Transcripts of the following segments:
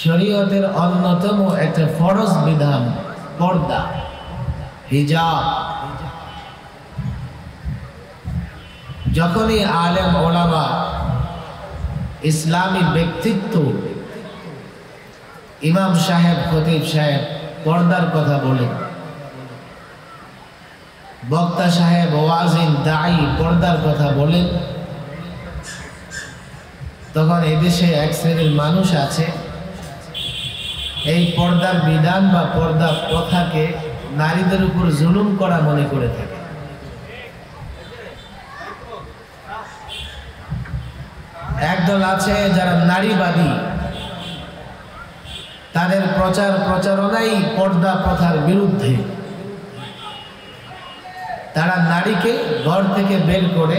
শরীয়তের অন্যতম একটা ফরজ বিধান পর্দা, হিজাব। যখনই আলেম ওলামা, ইসলামী ব্যক্তিত্ব, ইমাম সাহেব, খতিব সাহেব পর্দার কথা বলেন, বক্তা সাহেব, ওয়াজিন, দাঈ পর্দার কথা বলেন, তখন এদেশে এক শ্রেণীর মানুষ আছে এই পর্দার বিধান বা পর্দা প্রথাকে নারীদের উপর জুলুম করা মনে করে থাকে। একদল আছে যারা নারীবাদী, তাদের প্রচারণাই পর্দা প্রথার বিরুদ্ধে। তারা নারীকে ঘর থেকে বের করে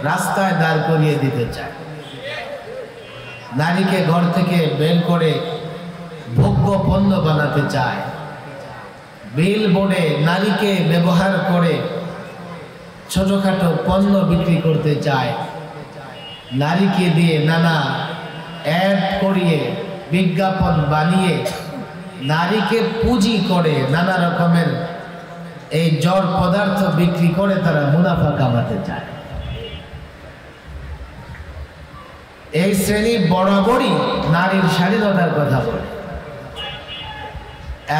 রাস্তায় দাঁড় করিয়ে দিতে চায়, নারীকে ঘর থেকে বের করে ভোগ্য পণ্য বানাতে চায়, বিল বোর্ডে নারীকে ব্যবহার করে ছোটখাটো পণ্য বিক্রি করতে চায়, নারীকে দিয়ে নানা অ্যাড করিয়ে বিজ্ঞাপন বানিয়ে নারীকে পুঁজি করে নানা রকমের এই জড় পদার্থ বিক্রি করে তারা মুনাফা কামাতে চায়। এই শ্রেণী বরাবরই নারীর স্বাধীনতার কথা বলে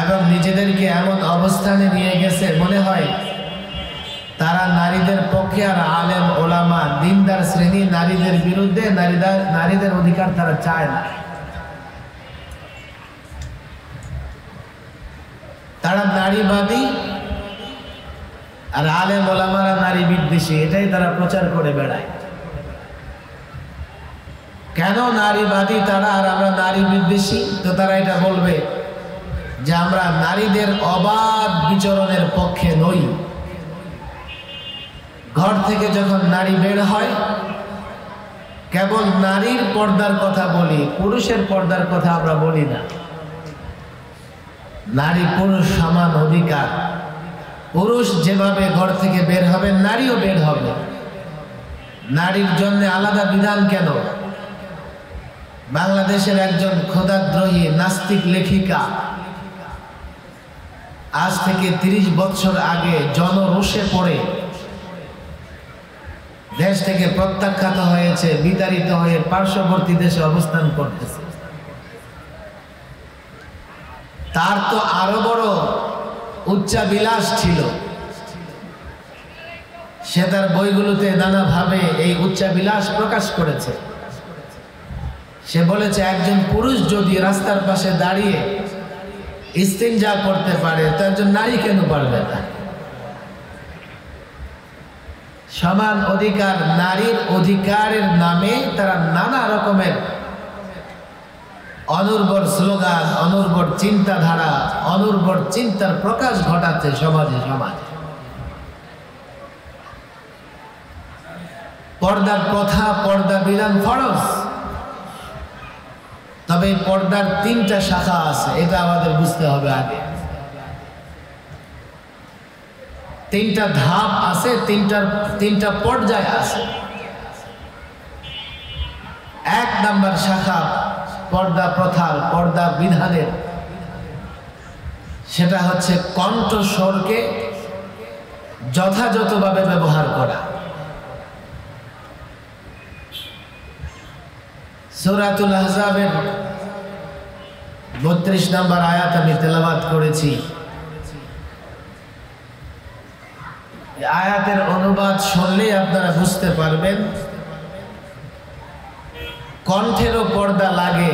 এবং নিজেদেরকে এমন অবস্থানে নিয়ে গেছে মনে হয় তারা নারীদের পক্ষে, আর আলেম ওলামা দিনদার শ্রেণী নারীদের বিরুদ্ধে, নারীদের অধিকার তারা চায় না। তারা নারীবাদী আর আলেম ওলামারা নারী বিদ্বেষী, এটাই তারা প্রচার করে বেড়ায়। কেন নারীবাদী তারা আর আমরা নারী বিদ্বেষী? তো তারা এটা বলবে যে আমরা নারীদের অবাধ বিচরণের পক্ষে নই। ঘর থেকে যখন নারী বের হয় কেবল নারীর পর্দার কথা বলি, পুরুষের পর্দার কথা আমরা বলি না। নারী পুরুষ সমান অধিকার, পুরুষ যেভাবে ঘর থেকে বের হবে নারীও বের হবে। নারীর জন্য আলাদা বিধান কেন? বাংলাদেশের একজন খোদাদ্রোহী নাস্তিক লেখিকা আজ থেকে 30 বছর আগে জনরোষে পড়ে দেশ থেকে প্রত্যাখ্যাত হয়েছে, বিতাড়িত হয়ে পার্শ্ববর্তী দেশে অবস্থান করতেছে। তার তো আরো বড় উচ্চাবিলাস ছিল, সে তার বইগুলোতে নানাভাবে এই উচ্চাবিলাস প্রকাশ করেছে। সে বলেছে একজন পুরুষ যদি রাস্তার পাশে দাঁড়িয়ে ইস্তিনজা করতে পারে তো একজন নারী কেন পারবে না? সমান অধিকার, নারীর অধিকারের নামে তারা নানা রকমের অনুর্বর স্লোগান, অনুর্বর চিন্তাধারা, অনুর্বর চিন্তার প্রকাশ ঘটাচ্ছে সমাজে। পর্দার প্রথা, পর্দা বিধান ফরজ, তবে পর্দার 3টা শাখা আছে, এটা আমাদের বুঝতে হবে আগে। 3টা ধাপ আছে, 3টা পর্যায় আছে। 1 নাম্বার শাখা পর্দা প্রথার, পর্দা বিধানের, সেটা হচ্ছে কণ্ঠস্বরকে যথাযথভাবে ব্যবহার করা। সূরাতুল আহজাবের 32 নম্বর আয়াত আমি তেলাওয়াত করেছি। আয়াতের অনুবাদ শুনলেই আপনারা বুঝতে পারবেন কণ্ঠেরও পর্দা লাগে,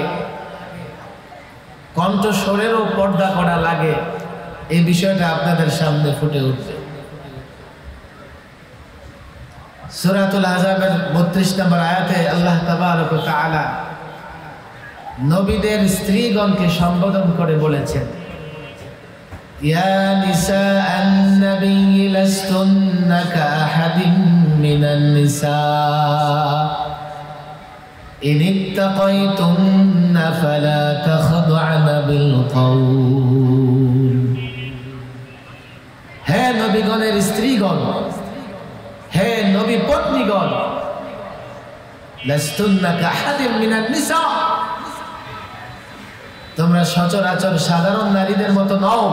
কণ্ঠস্বরেরও পর্দা করা লাগে, এই বিষয়টা আপনাদের সামনে ফুটে উঠবে। সূরাতুল আহজাবের 32 নম্বর আয়াতে আল্লাহ তাবারক ওয়া তাআলা নবীদের স্ত্রীগণকে সম্বোধন করে বলেছেন, ইয়া নিসাআন নবী লাস্তুন্না কাআহাদিন মিনান নিসা ইন ইত্তাকাইতুন্না ফালা তাখদু'না বিল কওল। হে নবীগণের স্ত্রীগণ, হে নবী পত্নীগণ, লাস্তুন্না কাআহাদিন মিনান নিসা, তোমরা সচরাচর সাধারণ নারীদের মতো নও।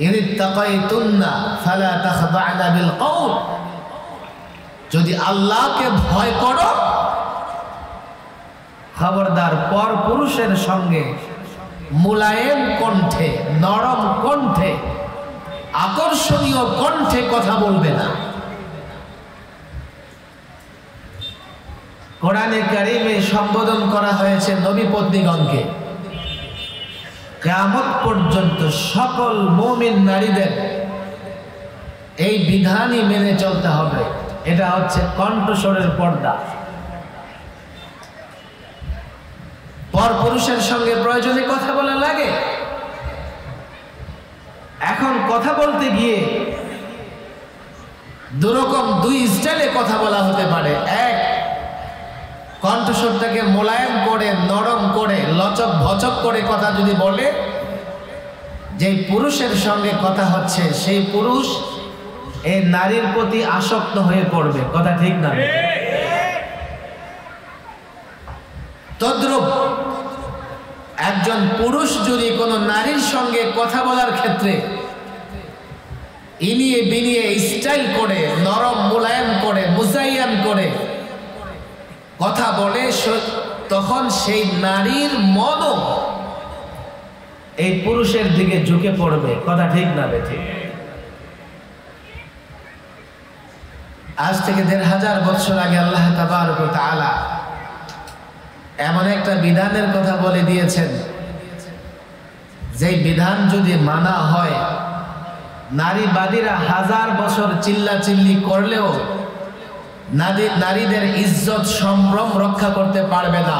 ইত্তাকাইতুন্না ফালা তাখদা'না বিল কওল, যদি আল্লাহকে ভয় করো খবরদার পর পুরুষের সঙ্গে মুলায়েম কণ্ঠে, নরম কণ্ঠে, আকর্ষণীয় কণ্ঠে কথা বলবে না। কোরআনে কারিমে সম্বোধন করা হয়েছে নবী পত্নীগণকে। কিয়ামত পর্যন্ত সকল মুমিন নারীদের এই বিধানই মেনে চলতে হবে। এটা হচ্ছে কণ্ঠস্বরের পর্দা। পরপুরুষের সঙ্গে প্রয়োজনে কথা বলা লাগে। এখন কথা বলতে গিয়ে দুরকম দুই স্টাইলে কথা বলা হতে পারে। এক, কণ্ঠস্বরটাকে মোলায়েম করে, নরম করে, লচক ভচক করে কথা যদি বলে, যেই পুরুষের সঙ্গে কথা হচ্ছে সেই পুরুষ এই নারীর প্রতি আসক্ত হয়ে পড়বে। কথা ঠিক না? তদ্রূপ একজন পুরুষ যদি কোনো নারীর সঙ্গে কথা বলার ক্ষেত্রে ইনিয়ে বিনিয়ে স্টাইল করে, নরম মোলায়েম করে, মুজাইয়ান করে কথা বলে, তখন সেই নারীর মনও এই পুরুষের দিকে ঝুঁকে পড়বে। কথা ঠিক না বেঠিক? আজ থেকে ১৫০০ বছর আগে আল্লাহ তাবারক ওয়া তাআলা এমন একটা বিধানের কথা বলে দিয়েছেন, যেই বিধান যদি মানা হয়, নারীবাদীরা 1000 বছর চিল্লাচিল্লি করলেও নারীদের ইজ্জত সম্ভ্রম রক্ষা করতে পারবে না,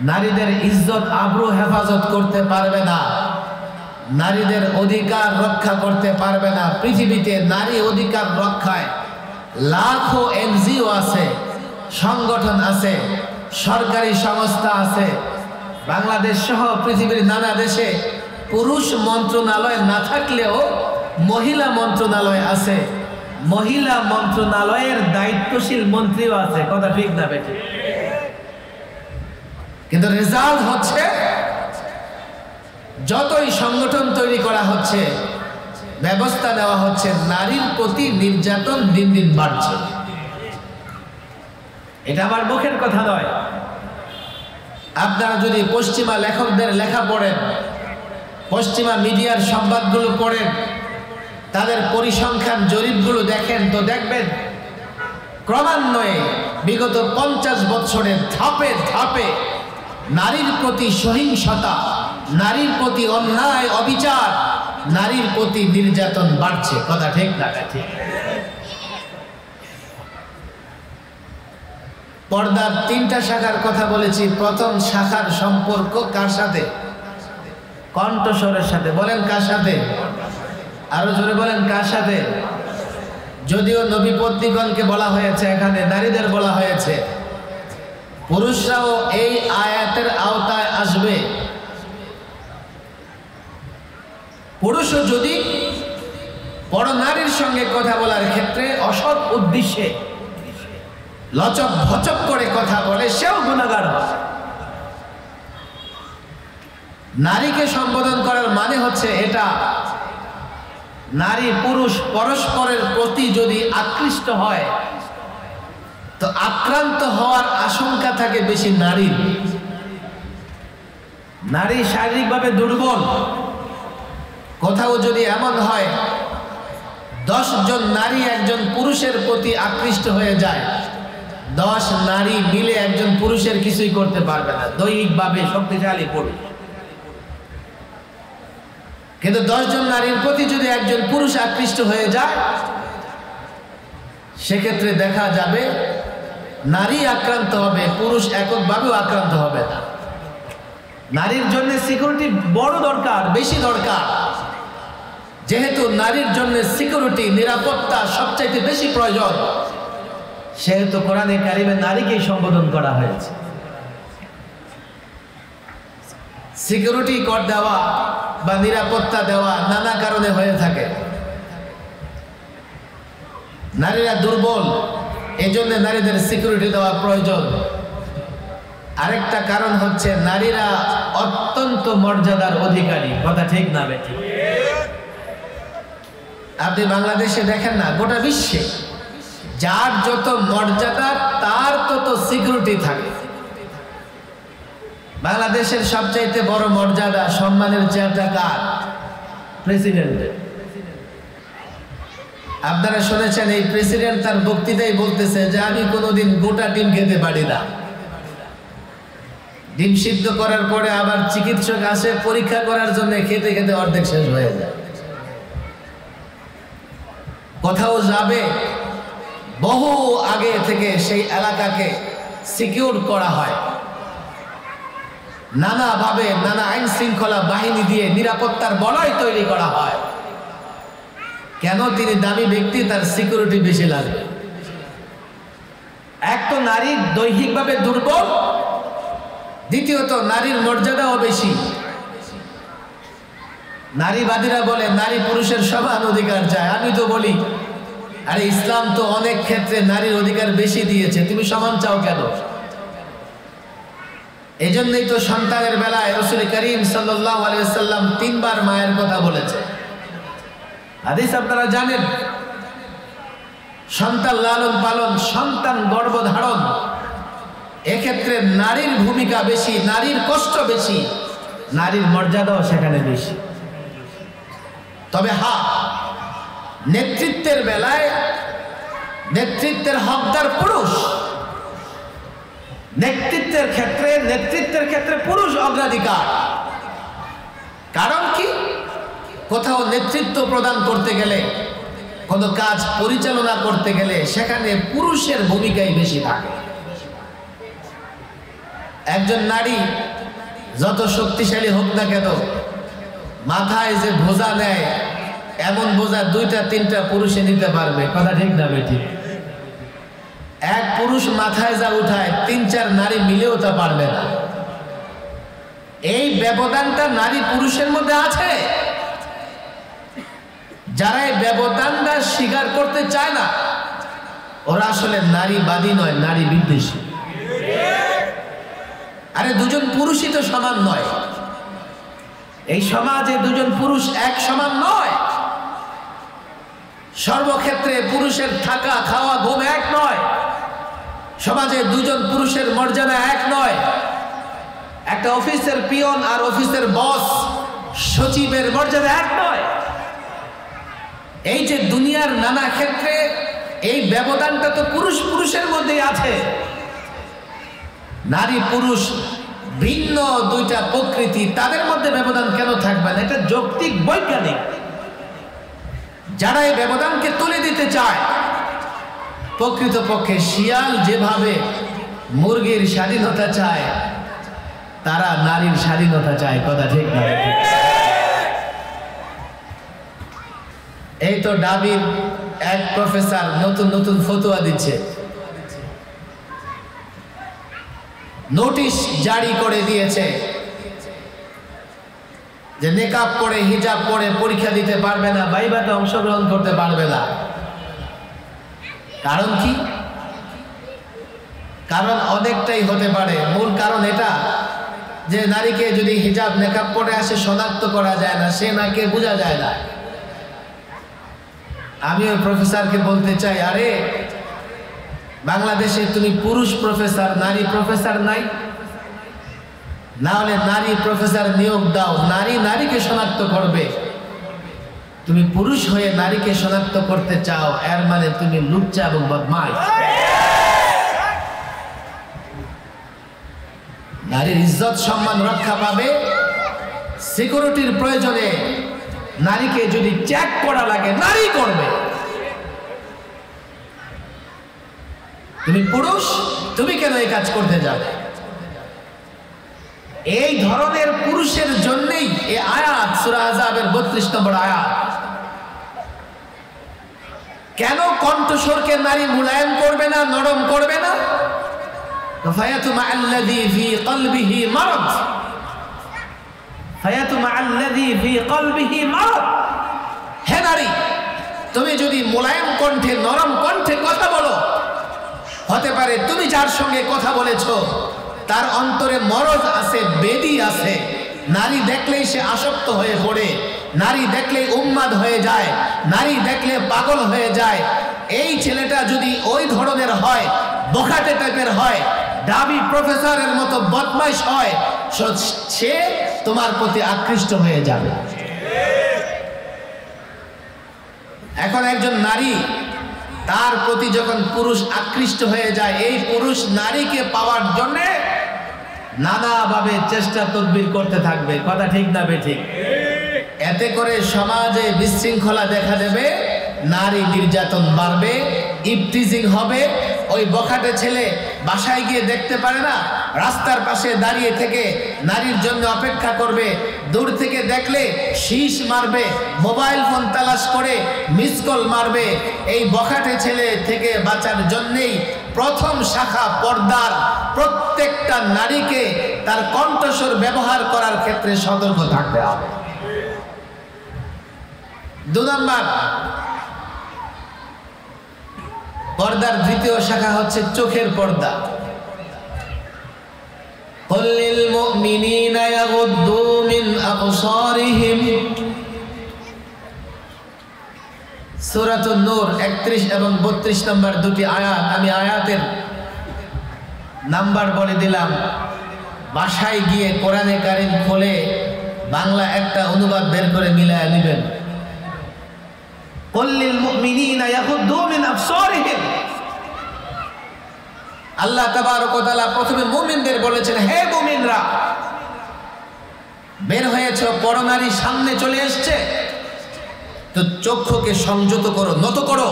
নারীদের ইজ্জত আবরু হেফাজত করতে পারবে না, নারীদের অধিকার রক্ষা করতে পারবে না। পৃথিবীতে নারী অধিকার রক্ষায় লাখো এনজিও আছে, সংগঠন আছে, সরকারি সংস্থা আছে। বাংলাদেশ সহ পৃথিবীর নানা দেশে পুরুষ মন্ত্রণালয় না থাকলেও মহিলা মন্ত্রণালয় আছে, মহিলা মন্ত্রণালয়ের দায়িত্বশীল মন্ত্রীও আছে। কথা ঠিক না বেটি? কিন্তু রেজাল্ট হচ্ছে যতই সংগঠন তৈরি করা হচ্ছে, ব্যবস্থা নেওয়া হচ্ছে, নারীর প্রতি নির্যাতন দিন দিন বাড়ছে। এটা আমার মুখের কথা নয়। আপনারা যদি পশ্চিমা লেখকদের লেখা পড়েন, পশ্চিমা মিডিয়ার সংবাদগুলো পড়েন, তাদের পরিসংখ্যান জরিপগুলো দেখেন, তো দেখবেন ক্রমান্বয়ে বিগত 50 বছরে ধাপে ধাপে নারীর প্রতি সহিংসতা, নারীর প্রতি অন্যায় অবিচার, নারীর প্রতি নির্যাতন বাড়ছে। কথা ঠিক না? ঠিক। পর্দার 3টা শাখার কথা বলেছি। প্রথম শাখার সম্পর্ক কার সাথে? কণ্ঠস্বরের সাথে। বলেন কার সাথে? আরো জোরে বলেন কার সাথে? যদিও নবী পত্নীগণকে বলা হয়েছে, এখানে নারীদের বলা হয়েছে। পুরুষরাও এই আয়াতের আওতায় আসবে। পুরুষও যদি বড় নারীর সঙ্গে কথা বলার ক্ষেত্রে অসৎ উদ্দেশ্যে লচক ভচক করে কথা বলে, সেও গুনাহগার হয়। নারীকে সম্বোধন করার মানে হচ্ছে এটা, নারী পুরুষ পরস্পরের প্রতি যদি আকৃষ্ট হয়, তো আক্রান্ত হওয়ার আশঙ্কা থাকে বেশি নারীর। নারী শারীরিকভাবে দুর্বল। কোথাও যদি এমন হয় 10 জন নারী একজন পুরুষের প্রতি আকৃষ্ট হয়ে যায়, 10 নারী মিলে একজন পুরুষের কিছুই করতে পারবে না, দৈহিকভাবে শক্তিশালী পুরুষ। কিন্তু 10 জন নারীর প্রতি যদি একজন পুরুষ আকৃষ্ট হয়ে যায়, সেক্ষেত্রে দেখা যাবে নারী আক্রান্ত হবে, পুরুষ এককভাবেও আক্রান্ত হবে না। নারীর জন্য সিকিউরিটি বড় দরকার, বেশি দরকার। যেহেতু নারীর জন্য সিকিউরিটি, নিরাপত্তা সবচাইতে বেশি প্রয়োজন, সেহেতু কোরআনে কারিমে নারীকেই সম্বোধন করা হয়েছে। সিকিউরিটি কর দেওয়া বা নিরাপত্তা দেওয়া নানা কারণে হয়ে থাকে। নারীরা দুর্বল, এই জন্য নারীদের সিকিউরিটি দেওয়া প্রয়োজন। আরেকটা কারণ হচ্ছে নারীরা অত্যন্ত মর্যাদার অধিকারী। কথা ঠিক না বেঠি? আপনি বাংলাদেশে দেখেন না, গোটা বিশ্বে যার যত মর্যাদা তার তত সিকিউরিটি থাকে। বাংলাদেশের সবচাইতে বড় মর্যাদা সম্মানের চেয়ারটা কার? প্রেসিডেন্টের। আপনারা শুনেছেন এই প্রেসিডেন্ট তার বক্তৃতায় বলতেছে যে আমি কোনোদিন গোটা ডিম খেতে পারি না। ডিম সিদ্ধ করার পরে আবার চিকিৎসক আসে পরীক্ষা করার জন্য, খেতে খেতে অর্ধেক শেষ হয়ে যায়। কোথাও যাবে বহু আগে থেকে সেই এলাকাকে সিকিউর করা হয়, নানাভাবে নানা আইন শৃঙ্খলা বাহিনী দিয়ে নিরাপত্তার বলয় তৈরি করা হয়। কেন? তিনি দামি ব্যক্তি, তার সিকিউরিটি বেশি লাগবে। এক তো নারী দৈহিকভাবে দুর্বল, দ্বিতীয়ত নারীর মর্যাদাও বেশি। নারীবাদীরা বলে নারী পুরুষের সমান অধিকার চায়। আমি তো বলি আরে ইসলাম তো অনেক ক্ষেত্রে নারীর অধিকার বেশি দিয়েছে, তুমি সমান চাও কেন? এই জন্যই তো সন্তানের বেলায় রাসূল করিম সাল্লাল্লাহু আলাইহি ওয়াসাল্লাম 3 বার মায়ের কথা বলেছে। হাদিস আপনারা জানেন, সন্তান লালন পালন, সন্তান গর্ভধারণ, এক্ষেত্রে নারীর ভূমিকা বেশি, নারীর কষ্ট বেশি, নারীর মর্যাদাও সেখানে বেশি। তবে হ্যাঁ, নেতৃত্বের বেলায় নেতৃত্বের হকদার পুরুষ, নেতৃত্বের ক্ষেত্রে পুরুষ অগ্রাধিকার। কারণ কি? কোথাও নেতৃত্ব প্রদান করতে গেলে, কোনো কাজ পরিচালনা করতে গেলে সেখানে পুরুষের ভূমিকাই বেশি থাকে। একজন নারী যত শক্তিশালী হোক না কেন, মাথায় যে বোঝা নেয় এমন বোঝা 2-3টা পুরুষে নিতে পারবে। কথা ঠিক না বেঠিক? এক পুরুষ মাথায় যা উঠায় 3-4 নারী মিলেও তা পারবে না। এই ব্যবধানটা নারী পুরুষের মধ্যে আছে। যারা এই ব্যবধানটা স্বীকার করতে চায় না, ওরা আসলে নারীবাদী নয়, নারী বিদ্বেষী। আরে দুজন পুরুষই তো সমান নয়। এই সমাজে দুজন পুরুষ এক সমান নয়। সর্বক্ষেত্রে পুরুষের থাকা, খাওয়া, ঘুম এক নয়। সমাজে দুজন পুরুষের মর্যাদা এক নয়। একটা অফিসের পিয়ন আর অফিসের বস, সচিবের মর্যাদা এক নয়। এই যে দুনিয়ার নানা ক্ষেত্রে এই ব্যবধানটা তো পুরুষের মধ্যেই আছে। নারী পুরুষ ভিন্ন দুইটা প্রকৃতি, তাদের মধ্যে ব্যবধান কেন থাকবে না? এটা যৌক্তিক, বৈজ্ঞানিক। যারা এই ব্যবধানকে তুলে দিতে চায়, প্রকৃতপক্ষে শিয়াল যেভাবে মুরগির স্বাধীনতা চায়, তারা নারীর স্বাধীনতা চায়। কথা ঠিক না? এই তো ডাবির এক প্রফেসর নতুন নতুন ফতোয়া দিচ্ছে, নোটিশ জারি করে দিয়েছে যে নেকাব পরে, হিজাব পরে পরীক্ষা দিতে পারবে না, ভাইভাতে অংশগ্রহণ করতে পারবে না। কারণ কি? কারণ অনেকটাই হতে পারে। মূল কারণ এটা যে নারীকে যদি হিজাব নেকাব পরে আসে শনাক্ত করা যায় না, সে নাকে বোঝা যায় না। আমি ওই প্রফেসরকে বলতে চাই, আরে বাংলাদেশে তুমি পুরুষ প্রফেসর, নারী প্রফেসর নাই? না হলে নারী প্রফেসর নিয়োগ দাও, নারী নারীকে শনাক্ত করবে। তুমি পুরুষ হয়ে নারীকে শনাক্ত করতে চাও, এর মানে তুমি লুচ্চা এবং বদমাশ। নারীর ইজ্জত সম্মান রক্ষা পাবে, সিকিউরিটির প্রয়োজনে নারীকে যদি চেক করা লাগে নারী করবে। তুমি পুরুষ, তুমি কেন এই কাজ করতে যাবে? এই ধরনের পুরুষের জন্যই এই আয়াত, সূরা আহজাবের 32 নম্বর আয়াত। কেন কণ্ঠস্বরকে নারী মুলায়ম করবে না, নরম করবে না? ফায়াতুমা আল্লাযী ফী কলবিহি মারাদ, ফায়াতুমা আল্লাযী ফী কলবিহি মারাদ। হে নারী, তুমি যদি মুলায়ম কণ্ঠে, নরম কণ্ঠে কথা বলো, হতে পারে তুমি যার সঙ্গে কথা বলেছো তার অন্তরে মরজ আছে, বেদি আছে, নারী দেখলেই সে আসক্ত হয়ে পড়ে, নারী দেখলেই উন্মাদ হয়ে যায়, নারী দেখলে পাগল হয়ে যায়। এই ছেলেটা যদি ওই ধরনের হয়, বখাটে টাইপের হয়, দাবি প্রফেসরের মতো বদমাইশ হয়, সে তোমার প্রতি আকৃষ্ট হয়ে যাবে। এখন একজন নারী, তার প্রতি যখন পুরুষ আকৃষ্ট হয়ে যায়, এই পুরুষ নারীকে পাওয়ার জন্য নানাভাবে চেষ্টা তদবির করতে থাকবে। কথা ঠিক না বেঠিক? এতে করে সমাজে বিশৃঙ্খলা দেখা দেবে, নারী নির্যাতন বাড়বে, ইফটিজিং হবে। ওই বখাটে ছেলে বাসায় গিয়ে দেখতে পারে না, রাস্তার পাশে দাঁড়িয়ে থেকে নারীর জন্য অপেক্ষা করবে, দূর থেকে দেখলে শীষ মারবে, মোবাইল ফোন তালাশ করে মিস কল মারবে। এই বখাটে ছেলে থেকে বাঁচার জন্যেই প্রথম শাখা পর্দার প্রত্যেকটা নারীকে তার কণ্ঠস্বর ব্যবহার করার ক্ষেত্রে সতর্ক থাকতে হবে। 2 নম্বর, পর্দার দ্বিতীয় শাখা হচ্ছে চোখের পর্দা। قل للمؤمنين يغضوا من أبصارهم সূরাতুন নূর 31 এবং 32 নম্বর দুটি আয়াত। আমি আয়াতের নাম্বার বলে দিলাম, বাসায় গিয়ে কোরআনে কারীম খুলে বাংলা একটা অনুবাদ বের করে মিলায় নেবেন। قل للمؤمنين يغضوا من أبصارهم। আল্লাহ তাবারক ওয়া তাআলা প্রথমে মুমিনদের বলেছেন, হে মুমিনরা, বের হয়েছে, পরনারী সামনে চলে এসছে, তো চক্ষুকে সংযত করো, নত করো।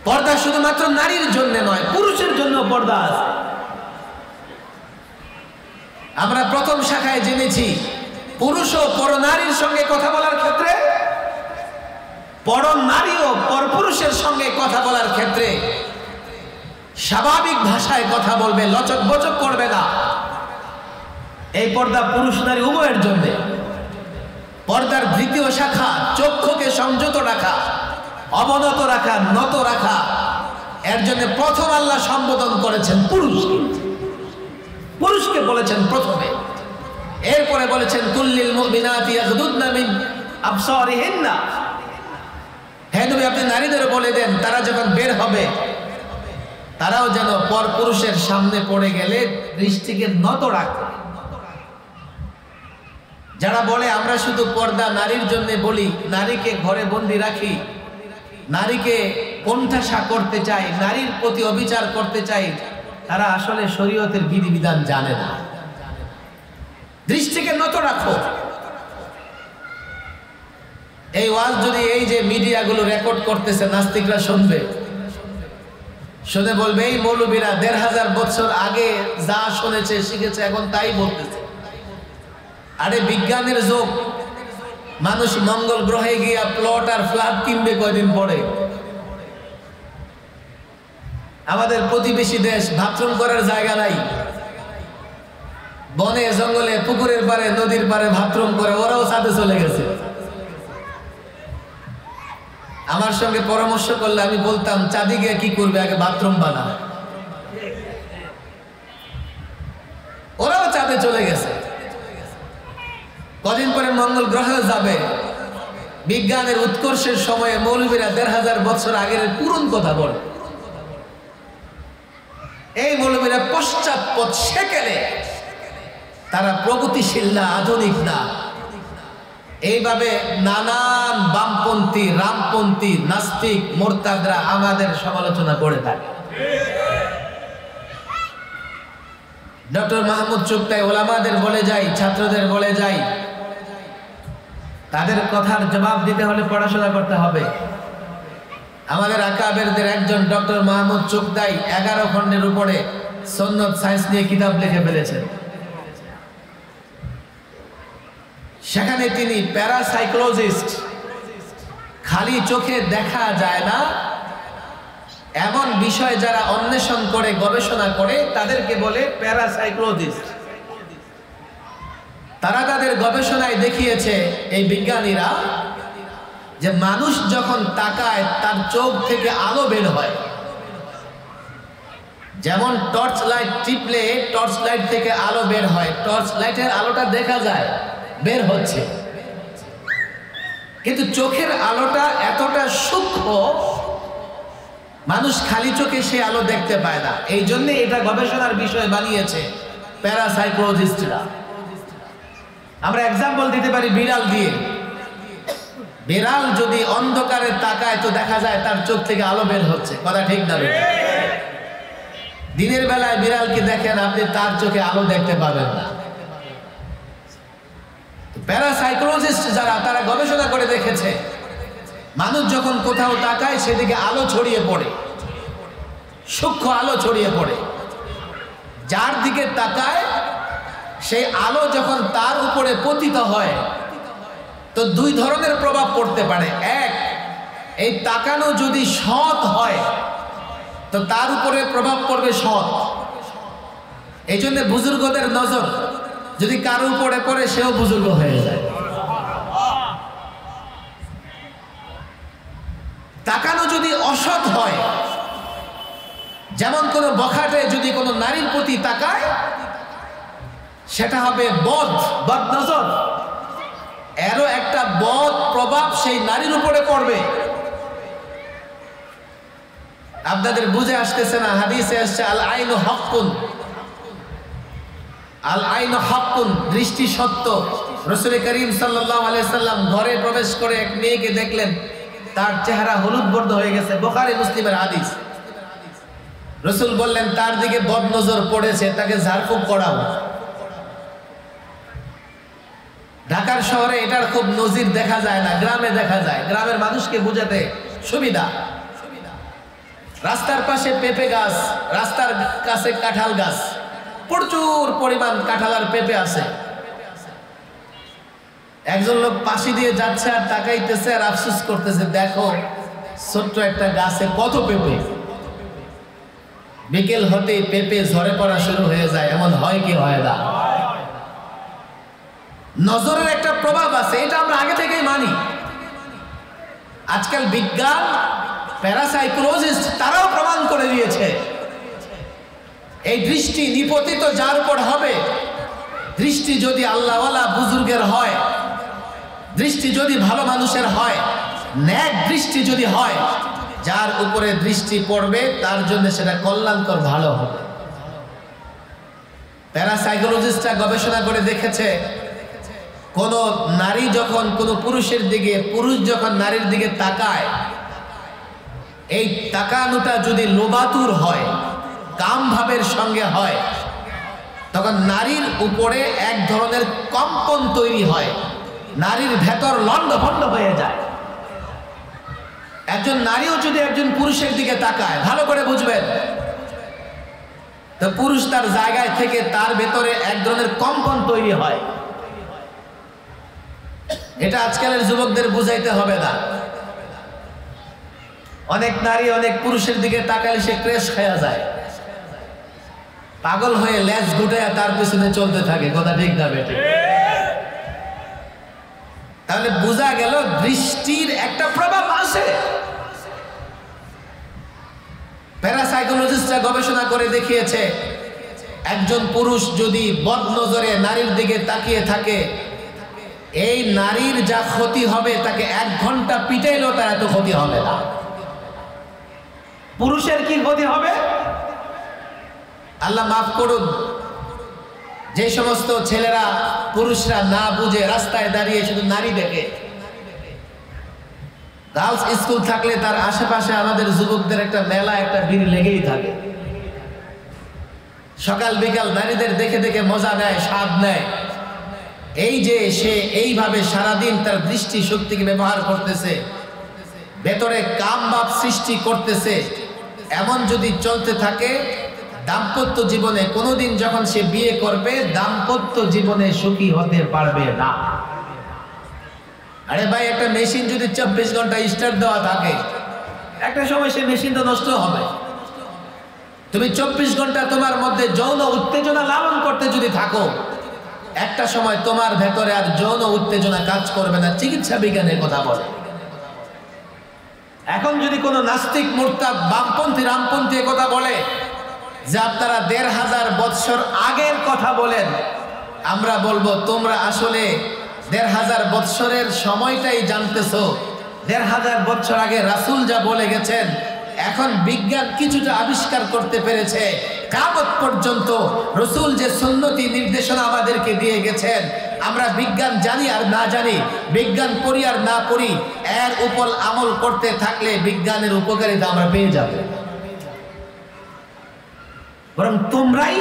পর্দা শুধুমাত্র নারীর জন্য নয়, পুরুষের জন্য পর্দা আছে। আমরা প্রথম শাখায় জেনেছি, পুরুষও পরনারীর সঙ্গে কথা বলার ক্ষেত্রে, পরনারীও পরপুরুষের সঙ্গে কথা বলার ক্ষেত্রে স্বাভাবিক ভাষায় কথা বলবে, লচক বচক করবে না। এই পর্দা পুরুষ নারী উভয়ের জন্য। পর্দার দ্বিতীয় শাখা চক্ষুকে সংযত রাখা, অবনত রাখা, নত রাখা। এর জন্য প্রথম আল্লাহ সম্বোধন করেছেন পুরুষকে, পুরুষকে বলেছেন প্রথমে। এরপরে বলেছেন কুল্লিল মুমিনাতি ইয়াগদুদনা মিন আবসারিহিন্না। হে নবী, আপনি নারীদের বলে দেন, তারা যখন বের হবে তারাও যেন পর পুরুষের সামনে পড়ে গেলে দৃষ্টিকে নত রাখে। যারা বলে আমরা শুধু পর্দা নারীর জন্য বলি, নারীকে ঘরে বন্দি রাখি, নারীকে কোণঠাসা করতে চাই, নারীর প্রতি অবিচার করতে চাই, তারা আসলে শরীয়তের বিধিবিধান জানে না। দৃষ্টিকে নত রাখো। এই ওয়াজ যদি এই যে মিডিয়াগুলো রেকর্ড করতেছে, নাস্তিকরা শুনবে, শুনে বলবে এই মৌলবীরা ১৫০০ বছর আগে যা শুনেছে শিখেছে এখন তাই বলতেছে। আরে বিজ্ঞানের যুগ, মানুষ মঙ্গল গ্রহে গিয়া প্লট আর ফ্ল্যাট কিনবে কয়দিন পরে। আমাদের প্রতিবেশী দেশ বাথরুম করার জায়গা নাই, বনে জঙ্গলে পুকুরের পারে নদীর পারে বাথরুম করে, ওরাও ছাদে চলে গেছে। আমার সঙ্গে পরামর্শ করলে আমি বলতাম চাঁদে গিয়ে কি করবে, আগে বাথরুম বানা। ওরাও চাঁদে চলে গেছে, কদিন পরে মঙ্গল গ্রহে যাবে। বিজ্ঞানের উৎকর্ষের সময়ে মৌলবীরা ১৫০০ বছর আগের পুরন কথা বলে। এই মৌলবীরা পশ্চাৎপদ সেকেলে, তারা প্রগতিশীল না, আধুনিক না। এইভাবে নানান বামপন্থী, রামপন্থী, নাস্তিক, মোরতাদরা আমাদের সমালোচনা করে থাকে। ডক্টর মাহমুদ চুগতাই ওলামাদের বলে যাই, ছাত্রদের বলে যাই, তাদের কথার জবাব দিতে হলে পড়াশোনা করতে হবে। আমাদের আকাবেরদের একজন ডক্টর মাহমুদ চুগতাই 11 খণ্ডের উপরে সুন্নত সায়েন্স নিয়ে কিতাব লিখে ফেলেছেন। সেখানে তিনি প্যারাসাইকোলজিস্ট, খালি চোখে দেখা যায় না এমন বিষয় যারা অন্বেষণ করে, গবেষণা করে, তাদেরকে বলে প্যারাসাইকোলজিস্ট। তারা তাদের গবেষণায় দেখিয়েছে, এই বিজ্ঞানীরা, যে মানুষ যখন তাকায় তার চোখ থেকে আলো বের হয়। যেমন টর্চ লাইট টিপলে টর্চ লাইট থেকে আলো বের হয়, টর্চ লাইটের আলোটা দেখা যায় বের হচ্ছে, কিন্তু চোখের আলোটা এতটা সূক্ষ্ম মানুষ খালি চোখে সে আলো দেখতে পায় না। এই জন্য এটা গবেষণার বিষয় বানিয়েছে প্যারাসাইকোলজিস্টরা। আমরা এক্সাম্পল দিতে পারি বিড়াল দিয়ে। বিড়াল যদি অন্ধকারে তাকায় তো দেখা যায় তার চোখ থেকে আলো বের হচ্ছে, কথা ঠিক না? দিনের বেলায় বিড়ালকে দেখেন আপনি, তার চোখে আলো দেখতে পাবেন না। প্যারাসাইকোলজিস্ট যারা, তারা গবেষণা করে দেখেছে মানুষ যখন কোথাও তাকায় সেদিকে আলো ছড়িয়ে পড়ে, সূক্ষ্ম আলো ছড়িয়ে পড়ে। যার দিকে তাকায় সেই আলো যখন তার উপরে পতিত হয় তো দুই ধরনের প্রভাব পড়তে পারে। এক, এই তাকানো যদি সৎ হয় তো তার উপরে প্রভাব পড়বে সৎ। এই জন্য বুজুর্গদের নজর যদি কারো উপরে পড়ে সেও বুজুর্গ হয়ে যায়। তাকানো যদি অসৎ হয়, যেমন কোন বখাটে যদি কোনো নারীর প্রতি তাকায় সেটা হবে বদ নজর, এরও একটা বদ প্রভাব সেই নারীর উপরে পড়বে। আপনাদের বুঝে আসতেছে না? হাদিসে আসছে আল আইনু হাক্কুন, আল আইনু হাক্কুন, দৃষ্টি সত্য। রাসূল করিম সাল্লাল্লাহু আলাইহি সাল্লাম ঘরে প্রবেশ করে এক মেয়েকে দেখলেন, তার চেহারা হলুদ বর্ণ হয়ে গেছে, বুখারী মুসলিমের হাদিস। রাসূল বললেন তার দিকে বদ নজর পড়েছে, তাকে ঝাড়ফুঁক করাও। ঢাকার শহরে এটার খুব নজির দেখা যায় না, গ্রামে দেখা যায়। গ্রামের মানুষকে বোঝাতে সুবিধা। রাস্তার পাশে পেঁপে গাছ, রাস্তার কাছে কাঁঠাল গাছ, প্রচুর পরিমাণ কাঁঠাল আর পেঁপে আছে। একজন লোক পাশে দিয়ে যাচ্ছে আর তাকাইতেছে আর আফসোস করতেছে, দেখো ছোট্ট একটা গাছে কত পেঁপে। বিকেল হতেই পেঁপে ঝরে পড়া শুরু হয়ে যায়। এমন হয় কি হয় না? নজরের একটা প্রভাব আছে, এটা আমরা আগে থেকেই মানি। আজকাল বিজ্ঞান, প্যারাসাইকোলজিস্ট তারাও প্রমাণ করে দিয়েছে এই দৃষ্টি নিপতিত যার উপর হবে, দৃষ্টি যদি আল্লাহওয়ালা বুজুর্গের হয়, দৃষ্টি যদি ভালো মানুষের হয়, ন্যাক দৃষ্টি যদি হয়, যার উপরে দৃষ্টি পড়বে তার জন্য সেটা কল্যাণকর, ভালো হবে। প্যারাসাইকোলজিস্টরা গবেষণা করে দেখেছে কোন নারী যখন কোন পুরুষের দিকে, পুরুষ যখন নারীর দিকে তাকায়, এই তাকানোটা যদি লোবাতুর হয়, কাম ভাবের সঙ্গে হয়, তখন নারীর উপরে এক ধরনের কম্পন তৈরি হয়, নারীর ভেতর লন্ডভন্ড হয়ে যায়। একজন নারীও যদি একজন পুরুষের দিকে তাকায়, ভালো করে বুঝবেন, তো পুরুষ তার জায়গায় থেকে তার ভেতরে এক ধরনের কম্পন তৈরি হয়। এটা আজকালের যুবকদের বুঝাইতে হবে না। অনেক নারী অনেক পুরুষের দিকে তাকালে সে ক্রেশ খায়া যায়, পাগল হয়ে লেজ গুটায় তার পিছনে চলতে থাকে, কথা ঠিক না বেটে? তাহলে বোঝা গেল দৃষ্টির একটা প্রভাব আছে। প্যারাসাইকোলজিস্টরা গবেষণা করে দেখিয়েছে একজন পুরুষ যদি বদ নজরে নারীর দিকে তাকিয়ে থাকে, এই নারীর যা ক্ষতি হবে তাকে 1 ঘন্টা পিটাইলেও তার এত ক্ষতি হবে না। পুরুষের কি ক্ষতি হবে? আল্লাহ মাফ করুন, যে সমস্ত ছেলেরা, পুরুষরা না বুঝে রাস্তায় দাঁড়িয়ে শুধু নারী দেখে। গার্লস স্কুল থাকলে তার আশেপাশে আমাদের যুবকদের একটা মেলা, একটা ভিড় লেগেই থাকে। সকাল বিকাল নারীদের দেখে দেখে মজা নেয়, স্বাদ নেয়। এই যে সে এইভাবে সারাদিন তার দৃষ্টি শক্তিকে ব্যবহার করতেছে, ভেতরে কাম ভাব সৃষ্টি করতেছে, এমন যদি চলতে থাকে, দাম্পত্য জীবনে কোনোদিন যখন সে বিয়ে করবে, দাম্পত্য জীবনে সুখী হতে পারবে না। আরে ভাই, একটা মেশিন যদি 24 ঘন্টা স্টার্ট দেওয়া থাকে, একটা সময় সে মেশিন তো নষ্ট হবে। তুমি 24 ঘন্টা তোমার মধ্যে যৌন উত্তেজনা লালন করতে যদি থাকো, একটা সময় তোমার ভেতরে আর যৌন উত্তেজনা কাজ করবে না। চিকিৎসা বিজ্ঞানের কথা বলে। এখন যদি কোনো নাস্তিক, মুরতাদ, বামপন্থী, রামপন্থী কথা বলে, যে আপনারা ১৫০০ বৎসর আগের কথা বলেন, আমরা বলবো তোমরা আসলে ১৫০০ বৎসরের সময়টাই জানতেছো। ১৫০০ বৎসর আগে রাসূল যা বলে গেছেন, এখন বিজ্ঞান কিছুটা আবিষ্কার করতে পেরেছে। কিয়ামত পর্যন্ত রাসূল যে সুন্নতি নির্দেশনা আমাদেরকে দিয়ে গেছেন, আমরা বিজ্ঞান জানি আর না জানি, বিজ্ঞান পড়ি আর না পড়ি, এর উপর আমল করতে থাকলে বিজ্ঞানের উপকারিতা আমরা পেয়ে যাব। বরং তোমরাই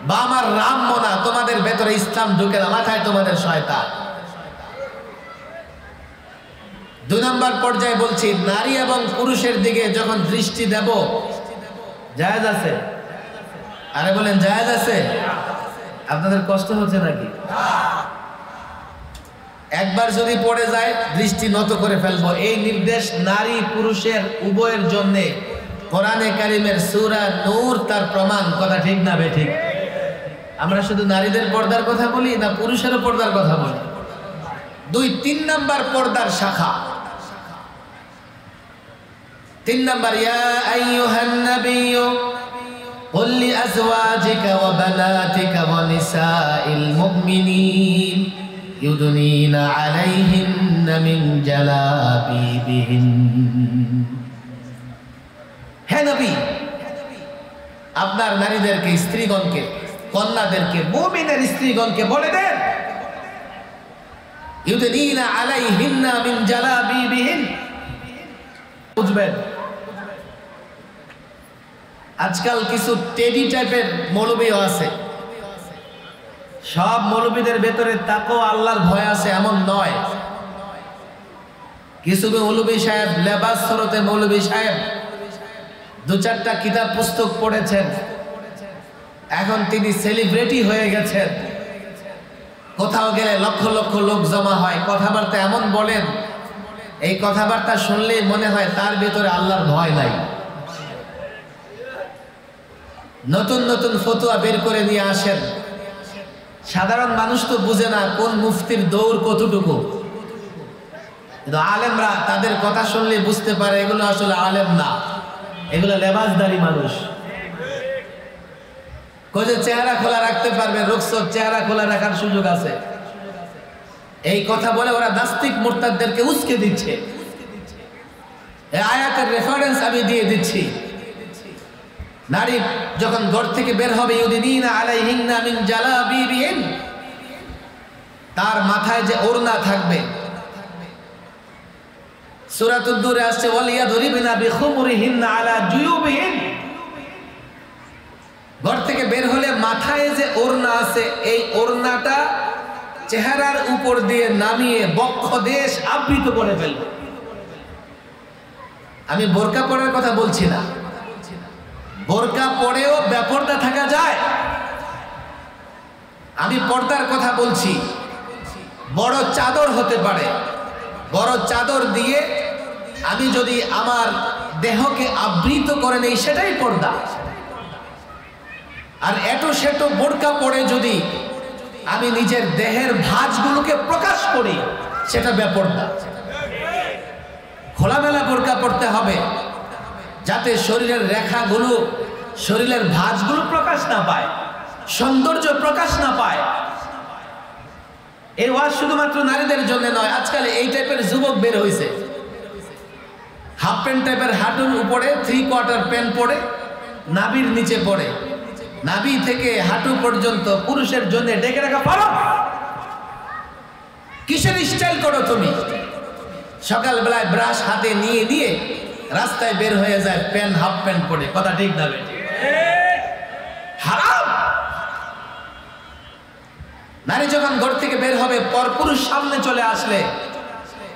বা আমার রাম না, তোমাদের ভেতরে ইসলাম ঢুকে না, মাথায় তোমাদের শয়তান। ২ নম্বর পর্যায়ে বলছি, নারী এবং পুরুষের দিকে যখন দৃষ্টি দেব, জায়েজ আছে? আরে বলেন জায়েজ আছে? আপনাদের কষ্ট হচ্ছে নাকি? একবার যদি পড়ে যায় দৃষ্টি নত করে ফেলবো। এই নির্দেশ নারী পুরুষের উভয়ের জন্য কোরআনে কারিমের সূরা নূর তার প্রমাণ। কথা ঠিক না বেঠিক? আমরা শুধু নারীদের পর্দার কথা বলি না পুরুষেরও পর্দার কথা বলি? ২-৩ নাম্বার পর্দার শাখা। ৩ নাম্বার, ইয়া আইয়ুহান নাবিয়্যু কুল লিআজওয়াজিকা ওয়া বানাতিকা ওয়া নিসাইল মুমিনিন ইউদনিনা আলাইহিন্না মিন জালাবিবিহিন। হে নবী, আপনার নারীদেরকে, স্ত্রীগণকে, কন্যাদেরকে, মুমিনের স্ত্রীগণকে বলে দেন, ইউদনিনা আলাইহিন্না মিন জালাবিবিহিন। বুঝবেন, আজকাল কিছু টেডি টাইপের মৌলবীও আছে। সব মৌলবীদের ভেতরে তাকওয়া আল্লাহর ভয় আছে এমন নয়। কিছু মৌলবী সাহেব, লেবাস সরতে মৌলবী সাহেব ২-৪টা কিতাব পুস্তক পড়েছেন, এখন তিনি সেলিব্রিটি হয়ে গেছেন। কোথাও গেলে লক্ষ লক্ষ লোক জমা হয়, কথাবার্তা এমন বলেন, এই কথাবার্তা শুনলেই মনে হয় তার ভেতরে আল্লাহর ভয় নাই। নতুন নতুন ফতোয়া বের করে নিয়ে আসেন। সাধারণ মানুষ তো বুঝে না কোন মুফতির দৌড় কতটুকু, কিন্তু আলেমরা তাদের কথা শুনলে বুঝতে পারে এগুলো আসলে আলেম না, এগুলো লেবাসদারি মানুষ। কোজে চেহারা খোলা রাখতে পারবে, রুখসত চেহারা খোলা রাখার সুযোগ আছে, এই কথা বলে ওরা নাস্তিক মুরতাদদেরকে উস্কে দিচ্ছে। এই আয়াতের রেফারেন্স আমি দিয়ে দিচ্ছি। নারী যখন ঘর থেকে বের হবে, ইউদিনিনা আলাইহিন্না মিন জালাবিবিহিন, তার মাথায় যে ওড়না থাকবে, সূরাতুদ দূরে আসছে ওয়ালিয়াদরিবিনা বিখুমুরিহিন্না আলা জুয়ুবিহিন। ঘর থেকে বের হলে মাথায় যে ওড়না আছে, এই ওড়নাটা চেহারার উপর দিয়ে নামিয়ে বক্ষ দেশ আবৃত করে ফেলবে। আমি বোরকা পরার কথা বলছি না, বোরকা পরেও বেপরদা থাকা যায়। আমি পর্দার কথা বলছি। বড় চাদর হতে পারে, বড় চাদর দিয়ে আমি যদি আমার দেহকে আবৃত করে নেই, সেটাই পর্দা। আর এটো সেটো বোরকা পরে যদি আমি নিজের দেহের ভাঁজগুলোকে প্রকাশ করি, সেটা বেপরদা। খোলামেলা বোরকা পড়তে হবে, যাতে শরীরের রেখাগুলো, শরীরের ভাঁজগুলো প্রকাশ না পায়, সৌন্দর্য প্রকাশ না পায়। এই ওয়াজ শুধুমাত্র নারীদের জন্য নয়। আজকাল এই টাইপের যুবক বের হয়েছে, হাফ প্যান্ট টাইপের হাঁটুর উপরে 3/4 প্যান্ট পরে, নাভির নিচে পড়ে, নাভি থেকে হাঁটু পর্যন্ত পুরুষের জন্য ডেকে রাখা পারো। কিসের স্টাইল করো তুমি? সকালবেলায় ব্রাশ হাতে নিয়ে নিয়ে রাস্তায় বের হয়ে যায় প্যান্ট, হাফ প্যান্ট পরে। কথা ঠিক না বেটি? হারাম। নারী যখন ঘর থেকে বের হবে, পরপুরুষ সামনে চলে আসলে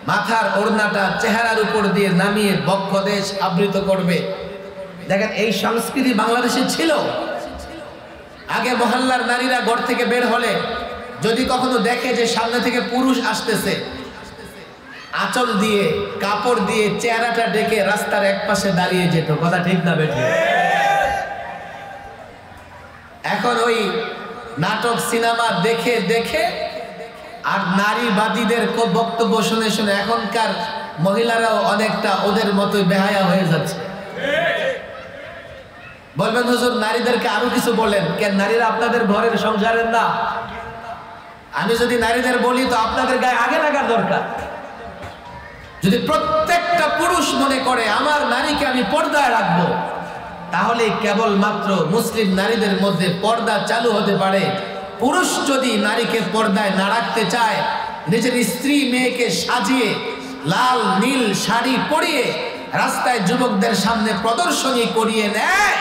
মাথার ওড়নাটা চেহারার উপর দিয়ে নামিয়ে বক্ষ দেশ আবৃত করবে। দেখেন, এই সংস্কৃতি বাংলাদেশে ছিল। আগে মহল্লার নারীরা ঘর থেকে বের হলে যদি কখনো দেখে যে সামনে থেকে পুরুষ আসতেছে, আঁচল দিয়ে, কাপড় দিয়ে চেহারাটা ঢেকে রাস্তার একপাশে দাঁড়িয়ে যেত। কথা ঠিক না বেটি? এখন ওই নাটক সিনেমা দেখে দেখে আর নারীবাদীদের বক্তব্য শুনে শুনে এখনকার মহিলারাও অনেকটা ওদের মতোই বেহায়া হয়ে যাচ্ছে। বলবেন হুজুর নারীদেরকে আরো কিছু বলেন, কেন নারীরা আপনাদের ঘরের সংসারের না? আমি যদি নারীদের বলি তো আপনাদের গায়ে আগে লাগার দরকার। যদি প্রত্যেকটা পুরুষ মনে করে আমার নারীকে আমি পর্দায় রাখবো, তাহলে কেবলমাত্র মুসলিম নারীদের মধ্যে পর্দা চালু হতে পারে। পুরুষ যদি নারীকে পর্দায় না রাখতে চায়, নিজের স্ত্রী মেয়েকে সাজিয়ে লাল নীল শাড়ি পরিয়ে রাস্তায় যুবকদের সামনে প্রদর্শনী করিয়ে নেয়,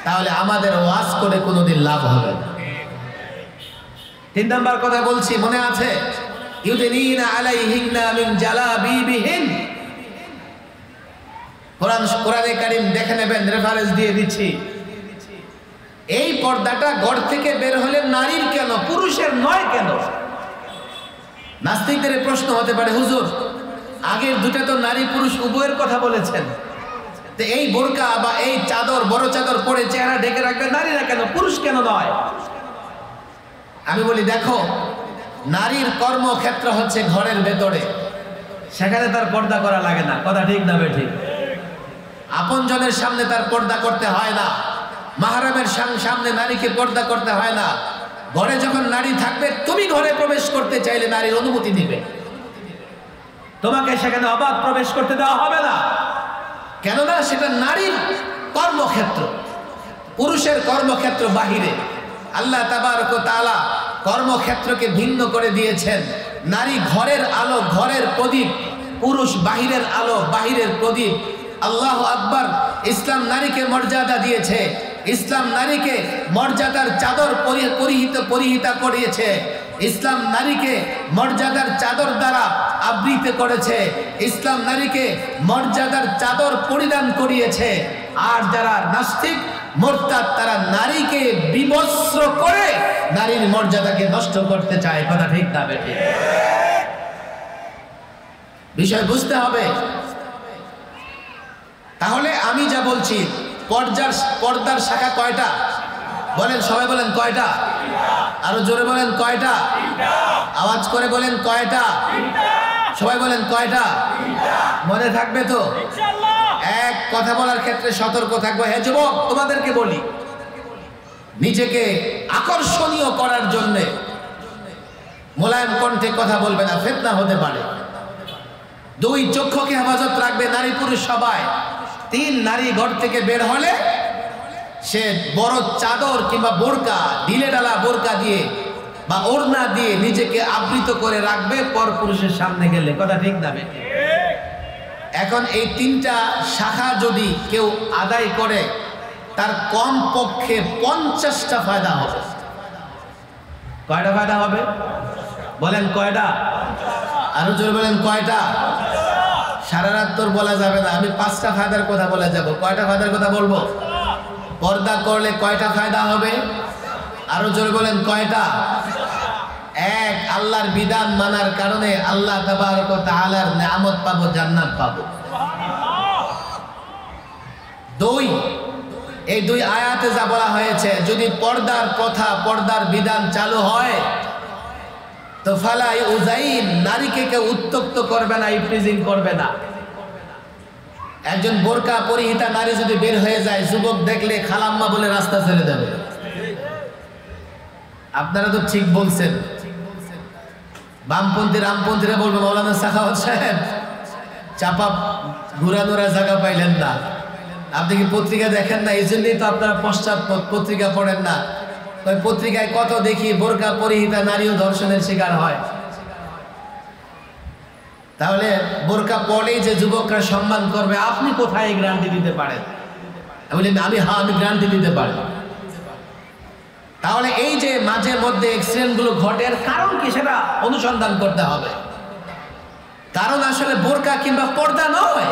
তাহলে আমাদের ওয়াজ করে কোনোদিন লাভ হবে না। 3 নাম্বার কথা বলছি, মনে আছে? ইউদিনিনা আলাইহিন্না মিন জালাবিবিহিন। কোরআনে কারীম দেখে নেবেন, রেফারেন্স দিয়ে দিচ্ছি। এই পর্দাটা ঘর থেকে বের হলে নারীর কেন, পুরুষের নয় কেন? নাস্তিকদের প্রশ্ন হতে পারে, হুজুর আগের দুটো তো নারী পুরুষ উভয়ের কথা বলেছেন, তো এই বোরকা বা এই চাদর, বড় চাদর পরে চেহারা ঢেকে রাখবে নারীরা কেন, পুরুষ কেন নয়? আমি বলি দেখো, নারীর কর্মক্ষেত্র হচ্ছে ঘরের ভেতরে, সেখানে তার পর্দা করা লাগে না। কথা ঠিক না বেঠিক? আপনজনের সামনে তার পর্দা করতে হয় না, মাহরামের সামনে নারীকে পর্দা করতে হয় না। ঘরে যখন নারী থাকবে, তুমি ঘরে প্রবেশ করতে চাইলে নারীর অনুমতি দিবে, তোমাকে সেখানে অবাধ প্রবেশ করতে দেওয়া হবে না। কেননা সেটা নারীর কর্মক্ষেত্র, পুরুষের কর্মক্ষেত্র বাহিরে। আল্লাহ তাবারক ওয়া তাআলা কর্মক্ষেত্রকে ভিন্ন করে দিয়েছেন। নারী ঘরের আলো, ঘরের প্রদীপ, পুরুষ বাহিরের আলো, বাহিরের প্রদীপ। আল্লাহু আকবার। ইসলাম নারীকে মর্যাদা দিয়েছে, ইসলাম নারীকে মর্যাদার চাদর পরিহিতা করিয়েছে, ইসলাম নারীকে মর্যাদার চাদর দ্বারা আবৃত করেছে, ইসলাম নারীকে মর্যাদার চাদর পরিধান করিয়েছে। আর যারা নাস্তিক মুরতাদ, তারা নারীকে বিবস্ত্র করে নারীর মর্যাদাকে নষ্ট করতে চায়। কথা ঠিক না বেঠিক? বিষয় বুঝতে হবে। তাহলে আমি যা বলছি, পর্দার শাখা কয়টা বলেন? সবাই বলেন কয়টা? আরো জোরে বলেন কয়টা? আওয়াজ করে বলেন কয়টা? সবাই বলেন কয়টা? মনে থাকবে তো? এক কথা বলার ক্ষেত্রে সতর্ক থাকবো। হে যুবক, তোমাদেরকে বলি, নিজেকে আকর্ষণীয় করার জন্য মোলায়েম কণ্ঠে কথা বলবে না, ফিতনা হতে পারে। 2 চক্ষুকে হেফাজত রাখবে নারী পুরুষ সবাই। 3 নারী ঘর থেকে বের হলে সে বড় চাদর কিংবা বোরকা, ঢিলে ঢালা বোরকা দিয়ে বা ওড়না দিয়ে নিজেকে আবৃত করে রাখবে পর পুরুষের সামনে গেলে। কথা ঠিক না বেঠিক? এখন এই 3টা শাখা যদি কেউ আদায় করে, তার কম পক্ষে 50টা ফায়দা হবে। কয়টা ফায়দা হবে বলেন? কয়টা? আরো জোরে বলেন কয়টা? সারা রাত তোর বলা যাবে না, আমি 5টা ফায়দার কথা বলে যাব। কয়টা ফায়দার কথা বলবো? পর্দা করলে কয়টা ফায়দা হবে? আরো জোরে বলেন কয়টা? 1, আল্লাহর বিধান মানার কারণে আল্লাহ তাবারক ওয়া তাআলার নিয়ামত পাবো, জান্নাত পাবো। 2, এই 2 আয়াতে যা বলা হয়েছে, যদি পর্দার কথা, পর্দার বিধান চালু হয়, তো ফালা ইউযাইন, নারীকে কেউ উত্তক্ত করবে না, ইফটিজিং করবে না। একজন বোরকা পরিহিতা নারী যদি বের হয়ে যায়, যুবক দেখলে খালাম্মা বলে রাস্তা ছেড়ে দেবে। আপনারা তো ঠিক বলছেন। বামপন্থী রামপন্থীরা বলবে, মাওলানা সাখাওয়াত সাহেব চাপা ঘুরানোর জায়গা পাইলেন না, আপনি কি পত্রিকা দেখেন না? এই জন্যই তো আপনারা পশ্চাৎপদ, পত্রিকা পড়েন না। ওই পত্রিকায় কত দেখি বোরকা পরিহিতা নারীও ধর্ষণের শিকার হয়। তাহলে বোরকা পরেই যে যুবকরা সম্মান করবে, আপনি কোথায় গ্যারান্টি দিতে পারেন? আমি গ্যারান্টি দিতে পারি। তাহলে এই যে মাঝে মধ্যে অ্যাক্সিডেন্টগুলো ঘটে, এর কারণ কি সেটা অনুসন্ধান করতে হবে। কারণ আসলে বোরকা কিংবা পর্দা নয়,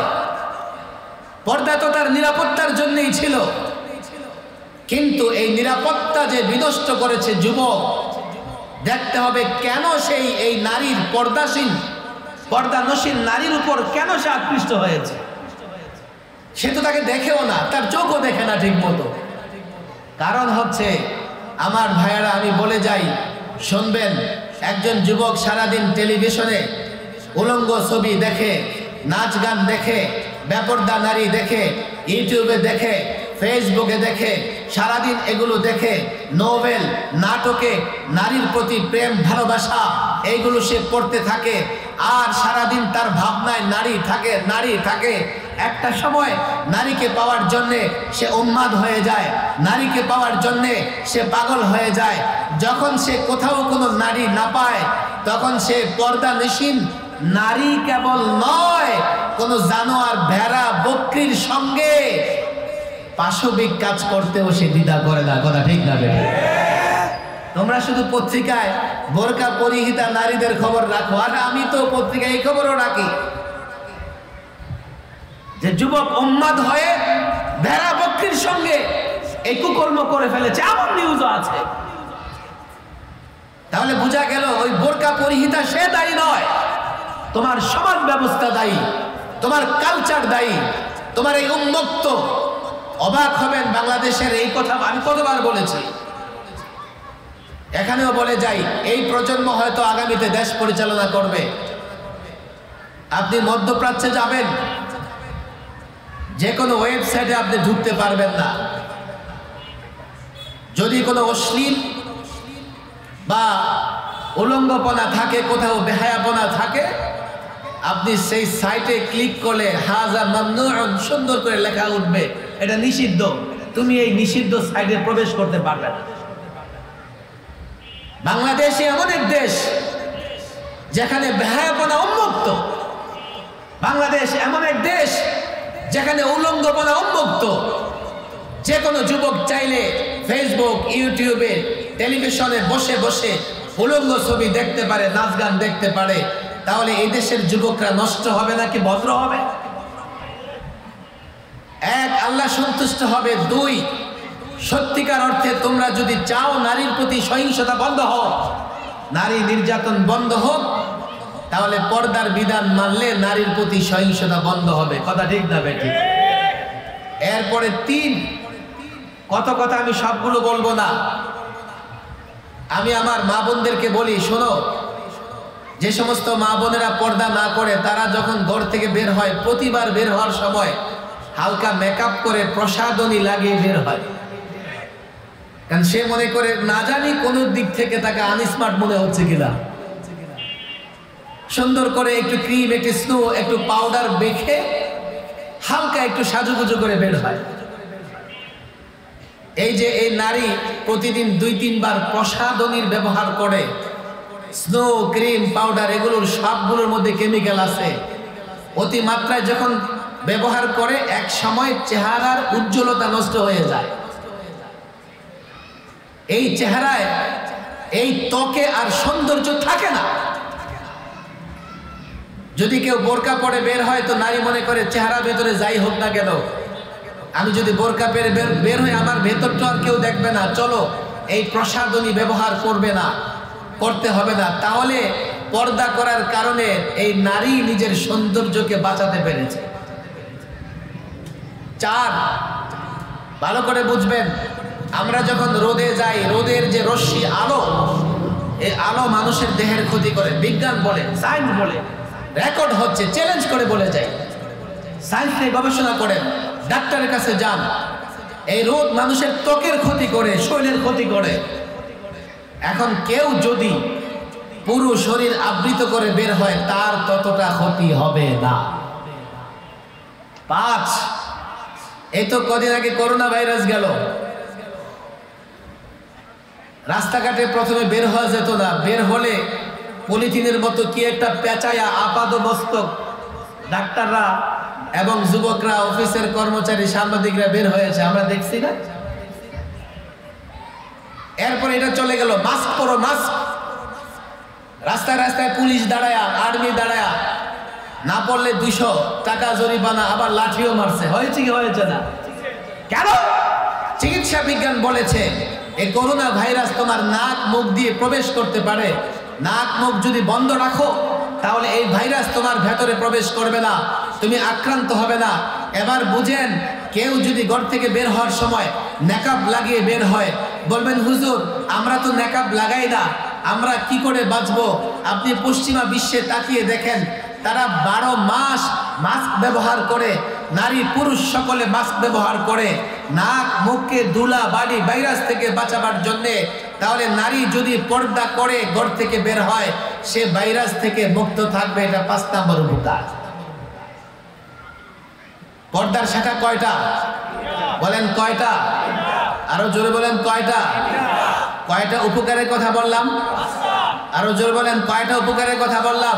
পর্দা তো তার নিরাপত্তার জন্যই ছিল, কিন্তু এই নিরাপত্তা যে বিনষ্ট করেছে যুবক, দেখতে হবে কেন এই নারীর পর্দানসীন নারীর উপর কেন সে আকৃষ্ট হয়েছে। সে তো তাকে দেখেও না, তার চোখও দেখে না ঠিক মতো। কারণ হচ্ছে, আমার ভাইয়েরা, আমি বলে যাই, শুনবেন, একজন যুবক সারাদিন টেলিভিশনে উলঙ্গ ছবি দেখে, নাচ গান দেখে, বেপর্দা নারী দেখে, ইউটিউবে দেখে, ফেসবুকে দেখে, সারাদিন এগুলো দেখে, নোবেল নাটকে নারীর প্রতি প্রেম ভালোবাসা এইগুলো সে পড়তে থাকে, আর সারাদিন তার ভাবনায় নারী থাকে। একটা সময় নারীকে পাওয়ার জন্যে সে উন্মাদ হয়ে যায়, নারীকে পাওয়ার জন্যে সে পাগল হয়ে যায়। যখন সে কোথাও কোনো নারী না পায়, তখন সে পর্দানিশীন নারী কেবল নয়, কোন জানোয়ার ভেড়া বকরির সঙ্গে পাশবিক কাজ করতেও সে দ্বিধা করে না। কথা ঠিক না বেটা? তোমরা শুধু পত্রিকায় বোরকা পরিহিতা নারীদের খবর রাখো, আর আমি তো পত্রিকায় এই খবরও রাখি যে যুবক উন্মাদ হয়ে ভেড়া বকরির সঙ্গে এই কুকর্ম করে ফেলেছে, এমন নিউজও আছে। তাহলে বোঝা গেল ওই বোরকা পরিহিতা সে দায়ী নয়, তোমার সমাজ ব্যবস্থা দায়ী, তোমার কালচার দায়ী, তোমার এই উন্মুক্ত। অবাক হবেন, বাংলাদেশের এই কথা আমি কতবার বলেছি, এখানেও বলে যাই, এই প্রজন্ম হয়তো আগামীতে দেশ পরিচালনা করবে। আপনি মধ্যপ্রাচ্যে যাবেন, যে কোনো ওয়েবসাইটে আপনি ঢুকতে পারবেন না, যদি কোনো অশ্লীল বা উলঙ্গপনা থাকে, কোথাও বেহায়াপনা থাকে, আপনি সেই সাইটে ক্লিক করলে হাযা মামনুউন সুন্দর করে লেখা উঠবে, এটা নিষিদ্ধ, তুমি এই নিষিদ্ধ সাইটে প্রবেশ করতে পারবে না। বাংলাদেশ এমন এক দেশ যেখানে বেহায়াপনা উন্মুক্ত, বাংলাদেশ এমন এক দেশ যেখানে উলঙ্গপনা উন্মুক্ত। যে কোনো যুবক চাইলে ফেসবুক, ইউটিউবে, টেলিভিশনে বসে বসে উলঙ্গ ছবি দেখতে পারে, নাচ গান দেখতে পারে। তাহলে এই দেশের যুবকরা নষ্ট হবে নাকি ভদ্র হবে? এক, আল্লাহ সন্তুষ্ট হবে। দুই, সত্যিকার অর্থে তোমরা যদি চাও নারীর প্রতি সহিংসতা বন্ধ হোক, নারী নির্যাতন বন্ধ হোক, তাহলে পর্দার বিধান মানলে নারীর প্রতি সহিংসতা বন্ধ হবে। কথা ঠিক না বেঠিক? এরপরে তিন, কত কথা আমি সবগুলো বলবো না। আমি আমার মা বোনদেরকে বলি, শোনো, যে সমস্ত মা বোনেরা পর্দা না করে, তারা যখন ঘর থেকে বের হয়, প্রতিবার বের হওয়ার সময় হালকা মেকআপ করে প্রসাধনী লাগিয়ে বের হয়, কারণ সে মনে করে না জানি কোন দিক থেকে তাকে আনস্মার্ট মনে হচ্ছে কিনা। সুন্দর করে একটু ক্রিম, একটু স্নো, একটু পাউডার মেখে হালকা একটু সাজুগুজু করে বের হয়। এই যে এই নারী প্রতিদিন 2-3 বার প্রসাধনীর ব্যবহার করে, স্নো, ক্রিম, পাউডার, এগুলোর সবগুলোর মধ্যে কেমিক্যাল আছে। অতিমাত্রায় যখন ব্যবহার করে এক সময় চেহারার উজ্জ্বলতা নষ্ট হয়ে যায়। এই চেহারায়, এই ত্বকে আর সৌন্দর্য থাকে না। যদি কেউ বোরকা পরে বের হয়, তো নারী মনে করে চেহারা ভেতরে যাই হোক না কেন, আমি যদি বোরকা পরে বের হই, আমার ভেতরটা আর কেউ দেখবে না, চলো এই প্রসাধনী ব্যবহার করতে হবে না। তাহলে পর্দা করার কারণে এই নারী নিজের সৌন্দর্যকে বাঁচাতে পেরেছে। 4, ভালো করে বুঝবেন, আমরা যখন রোদে যাই, রোদের যে রশ্মি, আলো, এই আলো মানুষের দেহের ক্ষতি করে। বিজ্ঞান বলে, সায়েন্স বলে, রেকর্ড হচ্ছে, চ্যালেঞ্জ করে বলে যাই, সায়েন্স নিয়ে গবেষণা করেন, ডাক্তারের কাছে যান। এই রোদ মানুষের ত্বকের ক্ষতি করে, শরীরের ক্ষতি করে। এখন কেউ যদি পুরো শরীর আবৃত করে বের হয়, তার ততটা ক্ষতি হবে না। 5, এই তো কদিন আগে করোনা ভাইরাস গেল, রাস্তাঘাটে প্রথমে বের হওয়া যেত না, বের হলে পলিথিনের মতো কি একটা পেঁচায়া আপাদমস্তক ডাক্তাররা এবং যুবকরা, অফিসের কর্মচারী, সাংবাদিকরা বের হয়েছে, আমরা দেখছি না। এরপর এটা চলে গেল, মাস্ক পরো, মাস্ক। রাস্তায় রাস্তায় পুলিশ দাঁড়ায়া, আর্মি দাঁড়ায়া, না পড়লে 200 টাকা জরিমানা, আবার লাঠিও মারছে। হয়েছে কি হয়েছে না? কেন? চিকিৎসা বিজ্ঞান বলেছে এই করোনা ভাইরাস তোমার নাক মুখ দিয়ে প্রবেশ করতে পারে। নাক মুখ যদি বন্ধ রাখো, তাহলে এই ভাইরাস তোমার ভেতরে প্রবেশ করবে না, তুমি আক্রান্ত হবে না। এবার বুঝেন, কেউ যদি ঘর থেকে বের হওয়ার সময় নেকাব লাগিয়ে বের হয়, বলবেন হুজুর আমরা তো নেকাব লাগাই না, আমরা কি করে বাঁচবো? আপনি পশ্চিমা বিশ্বে তাকিয়ে দেখেন, তারা 12 মাস মাস্ক ব্যবহার করে, নারী পুরুষ সকলে মাস্ক ব্যবহার করে। নাক মুখকে ধুলা বালি ভাইরাস থেকে বাঁচাবার জন্যে, তাহলে নারী যদি পর্দা করে ঘর থেকে বের হয় সে ভাইরাস থেকে মুক্ত থাকবে। এটা 5 নম্বর উপকার। পর্দার শাখা কয়টা বলেন? কয়টা? আরো জোরে বলেন কয়টা? কয়টা উপকারের কথা বললাম? আরো জোরে বলেন কয়টা উপকারের কথা বললাম?